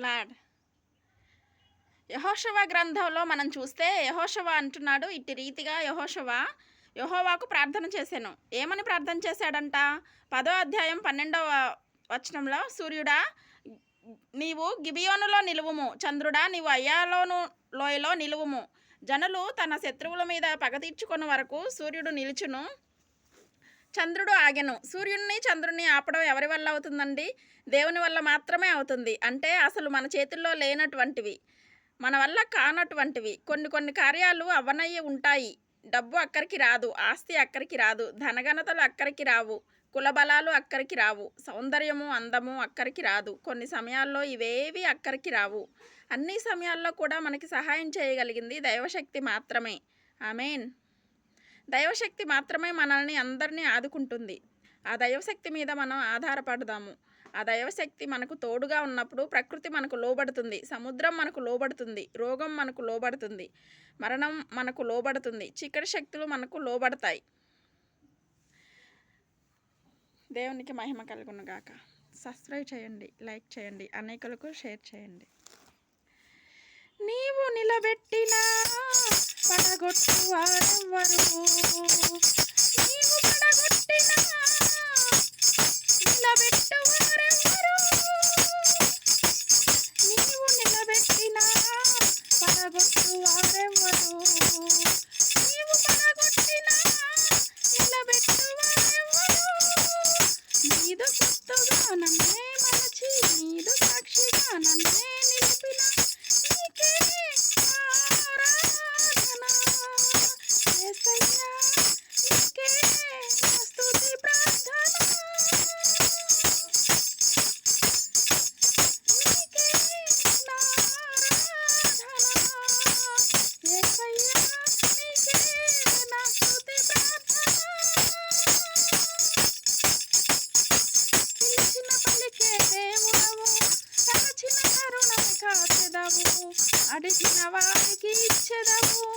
Lord. యెహోషువ గ్రంథంలో మనం చూస్తే యెహోషువ అంటున్నాడు, ఇట్టి రీతిగా యెహోషువ యెహోవాకు ప్రార్థన చేశాను. ఏమని ప్రార్థన చేశాడంట? 10వ అధ్యాయం 12వ వచనంలో, సూర్యుడా నీవు గిబియోనులో నిలువుము, చంద్రుడా నీవు అయ్యాలోను లోయలో నిలువుము. జనులు తన శత్రువుల మీద పగ తీర్చుకున్న వరకు సూర్యుడు నిలుచును, చంద్రుడు ఆగెను. సూర్యుడిని చంద్రుడిని ఆపడం ఎవరి వల్ల అవుతుందండి? దేవుని వల్ల మాత్రమే అవుతుంది. అంటే అసలు మన చేతుల్లో లేనటువంటివి, మన వల్ల కానటువంటివి కొన్ని కార్యాలు అవ్వనయ్యి ఉంటాయి. డబ్బు అక్కడికి రాదు, ఆస్తి అక్కడికి రాదు, ధనఘనతలు అక్కడికి రావు, కులబలాలు అక్కడికి రావు, సౌందర్యము అందము అక్కడికి రాదు. కొన్ని సమయాల్లో ఇవేవి అక్కడికి రావు. అన్ని సమయాల్లో కూడా మనకి సహాయం చేయగలిగింది దైవశక్తి మాత్రమే. ఆమేన్. దైవశక్తి మాత్రమే మనల్ని అందరినీ ఆదుకుంటుంది. ఆ దైవశక్తి మీద మనం ఆధారపడదాము. ఆ దైవశక్తి మనకు తోడుగా ఉన్నప్పుడు ప్రకృతి మనకు లోబడుతుంది, సముద్రం మనకు లోబడుతుంది, రోగం మనకు లోబడుతుంది, మరణం మనకు లోబడుతుంది, చీకటి శక్తులు మనకు లోబడతాయి. దేవునికి మహిమ కలుగును గాక. సబ్స్క్రైబ్ చేయండి, లైక్ చేయండి, అనేకులకు షేర్ చేయండి. నీవు నిలబెట్టినా పడగొట్టు వారెవ్వరు, నీవు పడగొట్టినా నిలబెట్టు వారెవ్వరు, నీవు నిలబెట్టినా పడగొట్టు వారెవ్వరు, నీవు పడగొట్టినా నిలబెట్టు వారెవ్వరు. నీదు గుర్తుగా నన్నే మలచి, నీదు సాక్షిగా నన్నే నిలిపిన నీకే ఆరాధన యేసయ్యా, నీకే నా స్తుతి ప్రార్థన, నీకే నా ఆరాధన యేసయ్యా, నీకే నా స్తుతి ప్రార్థన. పిలిచిన పలికే దేవుడవు, తలచిన కరుణను కాచెదవు, అడిగిన వారికి ఇచ్చెదవు.